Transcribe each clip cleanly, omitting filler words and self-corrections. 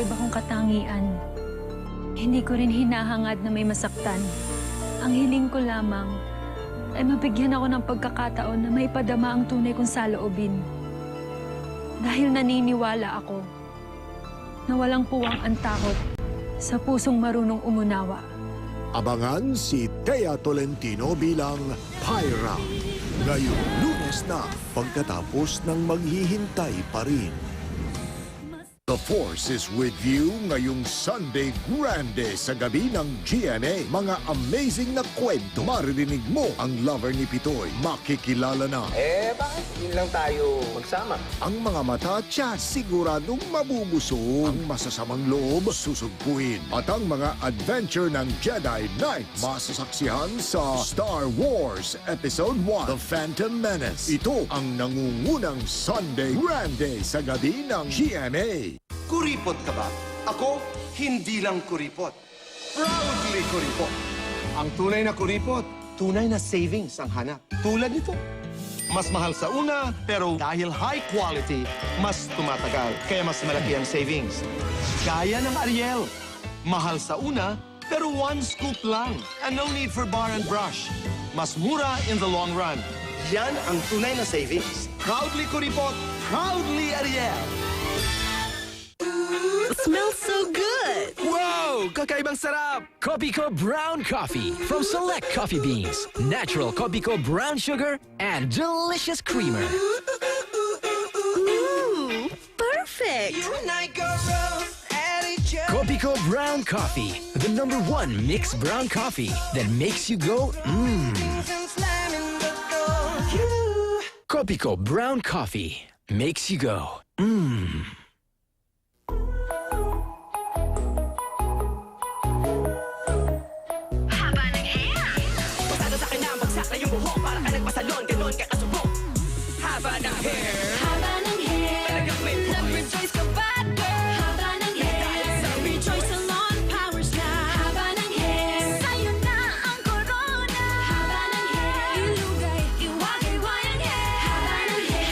kakaiba kong katangian. Hindi ko rin hinahangad na may masaktan. Ang hiling ko lamang ay mabigyan ako ng pagkakataon na maipadama ang tunay kong saloobin. Dahil naniniwala ako na walang puwang ang takot sa pusong marunong umunawa. Abangan si Thea Tolentino bilang Pyra. Ngayong Lunes na pagkatapos ng maghihintay pa rin. The Force is with you ngayong Sunday Grande sa gabi ng GMA. Mga amazing na kwento. Maririnig mo ang lover ni Pitoy. Makikilala na Bakit hindi lang tayo magsama? ang mga mata at siguradong mabubusog. Ang masasamang loob susugpuin. At ang mga adventure ng Jedi Knights masasaksihan sa Star Wars Episode 1, The Phantom Menace. Ito ang nangungunang Sunday Grande sa gabi ng GMA. Kuripot ka ba? Ako, hindi lang kuripot. Proudly kuripot. Ang tunay na kuripot, tunay na savings ang hanap. Tulad nito. Mas mahal sa una, pero dahil high quality, mas tumatagal. Kaya mas malaki ang savings. Gaya ng Ariel. Mahal sa una, pero one scoop lang. And no need for bar and brush. Mas mura in the long run. Yan ang tunay na savings. Proudly kuripot, proudly Ariel. Smells so good! Wow! Kakaibang sarap! Kopiko Brown Coffee from Select Coffee Beans. Natural Kopiko Brown Sugar and delicious creamer. Ooh, perfect! Kopiko Brown Coffee. The #1 mixed brown coffee that makes you go mmm. Kopiko Brown Coffee makes you go mmm. Haba ng hair, nag-rejoice ka ba, girl? Haba ng hair, sa Rejoice Salon Powers na. Haba ng hair, sa'yo na ang corona. Haba ng hair, ilugay, iwagay-wayang hair.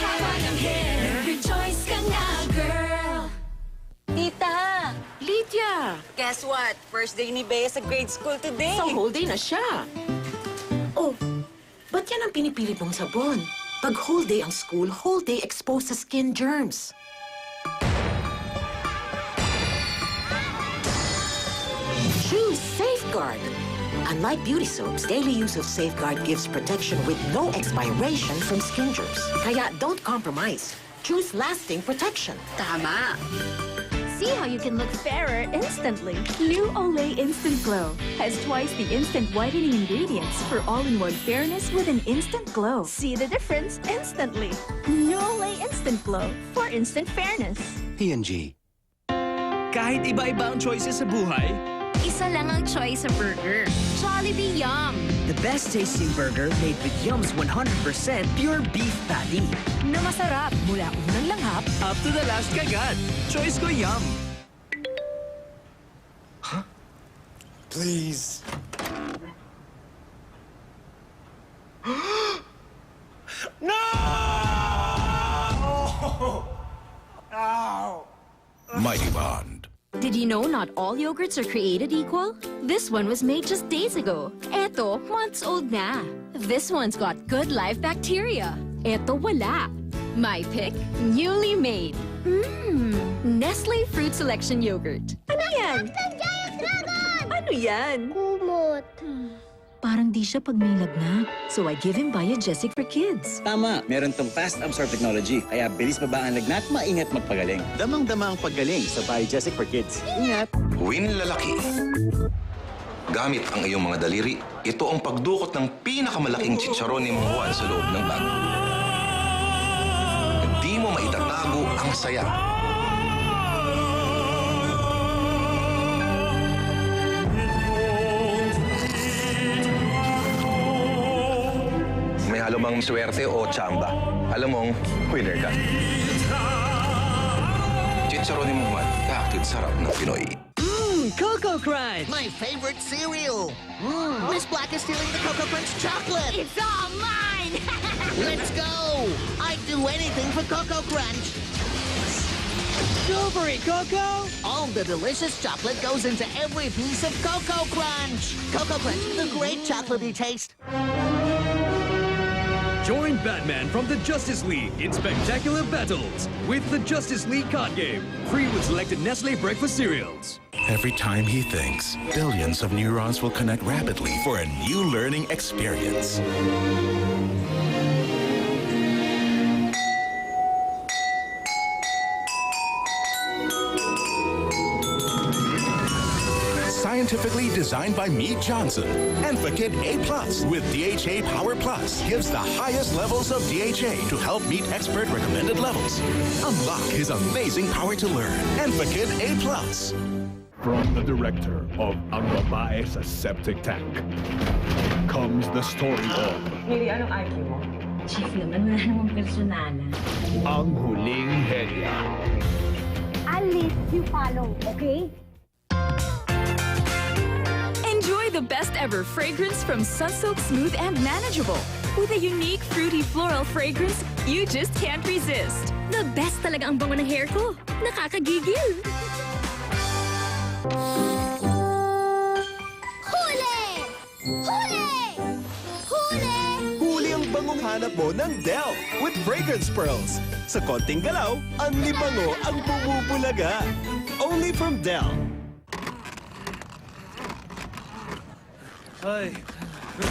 Haba ng hair, Rejoice ka nga, girl. Tita! Lydia, Guess what? First day ni Bea sa grade school today. so whole day na siya. Oh, ba't yan ang pinipili mong sabon? Pag whole day ang school, whole day exposed sa skin germs. Choose Safeguard. Unlike beauty soaps, daily use of Safeguard gives protection with no expiration from skin germs. Kaya don't compromise. Choose lasting protection. Tama. See how you can look fairer instantly. New Olay Instant Glow has twice the instant whitening ingredients for all-in-one fairness with an instant glow. See the difference instantly. New Olay Instant Glow for instant fairness. P&G. Kahit iba-iba ang choices sa buhay, Isa lang ang choice sa burger. Jollibee Yum. The best tasting burger made with Yum's 100% pure beef patty. Na masarap mula unang langhap. up to the last kagat. Choice ko Yum. Please. Mighty Bond. Did you know not all yogurts are created equal? This one was made just days ago. Eto, months old na. This one's got good live bacteria. Eto wala. My pick, newly made. Nestle Fruit Selection Yogurt. Ano yan? Ano yan? Kumot. Parang di siya pag may lagnat. So I give him Biogesic for kids. Tama, meron tong fast absorb technology. Kaya bilis baba ang lagnat, maingat magpagaling. Damang-dama ang paggaling sa Biogesic for Kids. Ingat! Win lalaki. Gamit ang iyong mga daliri, ito ang pagdukot ng pinakamalaking chicharon ni Mang Juan sa loob ng bag. Hindi mo maitatago ang saya. May halumang swerte o tsamba. Alam mong, winner ka. Chicharon ni Mang Juan, kaakit sarap ng Pinoy. Cocoa Crunch! My favorite cereal. Miss Black is stealing the Cocoa Crunch chocolate. It's all mine! Let's go. I'd do anything for Cocoa Crunch. Strawberry Cocoa? All the delicious chocolate goes into every piece of Cocoa Crunch. Cocoa Crunch, the great chocolatey taste. Join Batman from the Justice League in spectacular battles with the Justice League card game. Free with selected Nestle breakfast cereals. Every time he thinks, billions of neurons will connect rapidly for a new learning experience. Scientifically designed by Mead Johnson. Enfakid A+ with DHA Power Plus gives the highest levels of DHA to help meet expert recommended levels. Unlock his amazing power to learn. Enfakid A+. From the director of Ang Babae sa Septic Tank comes the story of Miri, anong IQ mo? Chief naman, wala namang personalan. Ang Huling Helia. At least you follow, okay? Enjoy the best ever fragrance from Sunsilk Smooth and Manageable. With a unique fruity floral fragrance you just can't resist. The best talaga ang bango ng hair ko. Nakakagigil. Huli! Huli! Huli! Huli ang bangong hanap mo ng Dell with Fragrance Pearls. Sa konting galaw, ang libango ang bumubulaga. Only from Dell. Ay,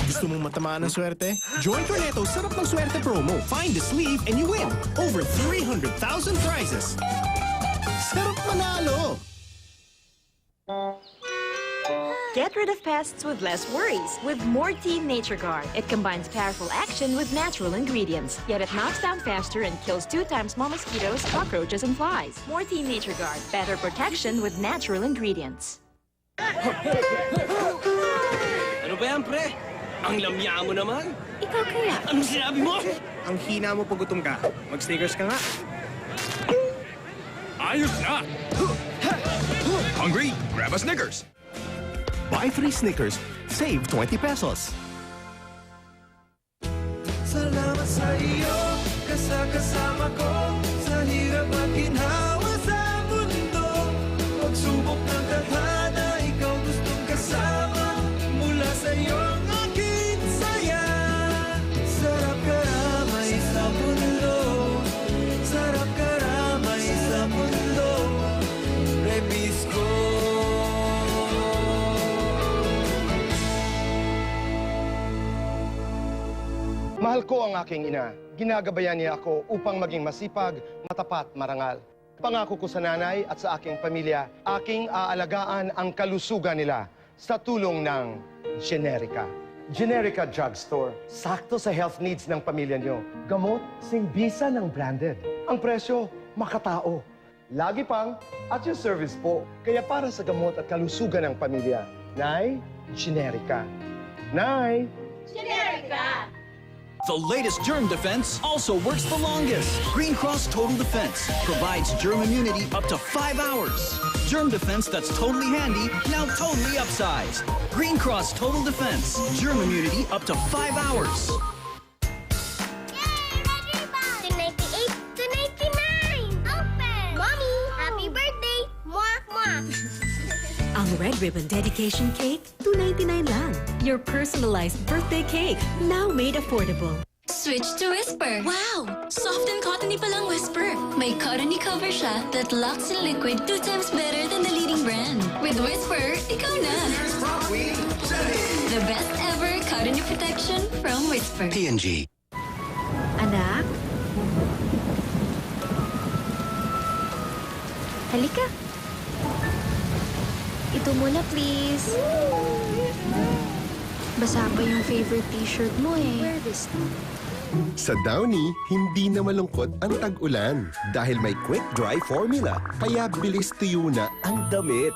gusto mong matamaan ng swerte? Join Cornetto's Sarap ng Swerte promo. Find the sleeve and you win over 300,000 prizes. Sarap manalo! Get rid of pests with less worries with Mortein Nature Guard. It combines powerful action with natural ingredients, yet it knocks down faster and kills 2 times more mosquitoes, cockroaches, and flies. Mortein Nature Guard. Better protection with natural ingredients. Ano ba yan, pre? Ang lamya mo naman. Ikaw kaya? Anong sinabi mo? Ang hina mo pag gutom ka. Mag-Snickers ka nga. Ayos na! Hungry? Grab a Snickers! Buy 3 Snickers, save 20 pesos. Salamat sa iyo, kasama ko sa hirap at ginhawa sa mundo. Pagsubok ng tadhana, ikaw gustong kasama. Mula sa iyo ang aking saya. Sarap karamay sa mundo. Sarap karamay sa mundo. Rebis ko. Mahal ko ang aking ina. Ginagabayan niya ako upang maging masipag, matapat, marangal. Pangako ko sa nanay at sa aking pamilya, aking aalagaan ang kalusugan nila sa tulong ng Generica. Generica Drugstore. Sakto sa health needs ng pamilya nyo. Gamot, singbisa ng branded. Ang presyo, makatao. Lagi pang at your service po. Kaya para sa gamot at kalusugan ng pamilya, Nay, Generica. Nay! Generica! The latest germ defense also works the longest. Green Cross Total Defense provides germ immunity up to 5 hours. Germ defense that's totally handy, now totally upsized. Green Cross Total Defense. Germ immunity up to 5 hours. Yay! Red Ribbon! 298 to 99! Open! Mommy, happy birthday! Mwah, mwah! Ang Red Ribbon Dedication Cake, $2.99 lang. Your personalized birthday cake, now made affordable. Switch to Whisper. Wow! Soft and cottony palang Whisper. May cottony cover siya that locks in liquid 2 times better than the leading brand. With Whisper, ikaw na! The best ever cottony protection from Whisper. P&G. Anak? Halika. Ito muna, please. Basa pa yung favorite t-shirt mo eh. Wear this now. Sa Downy, hindi na malungkot ang tag-ulan dahil may quick dry formula, kaya bilis tuyo na ang damit.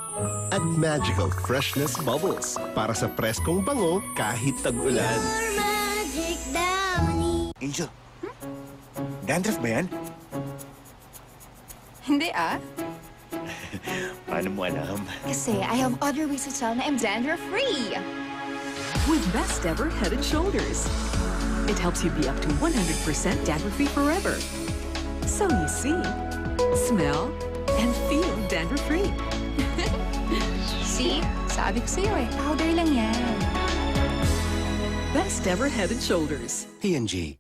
At magical freshness bubbles para sa preskong bango kahit tag-ulan. Magic Downy. Angel, dandruff ba yan? Hindi ah. Paano mo alam? Kasi I have other ways to tell na I'm dandruff-free. With Best Ever Head and Shoulders. It helps you be up to 100% dandruff-free forever. So you see, smell, and feel dandruff-free. See? Sabi ko sa'yo eh, powder lang yan. Best ever Head & Shoulders. P&G.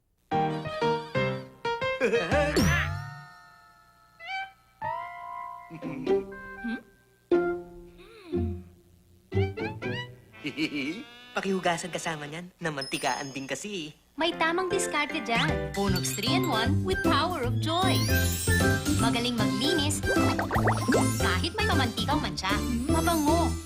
Pakihugasan kasama niyan. Namantikaan din kasi. May tamang diskarte dyan. Punox 3-in-1 with power of joy. Magaling maglinis kahit may mamantikang mancha. Mabango.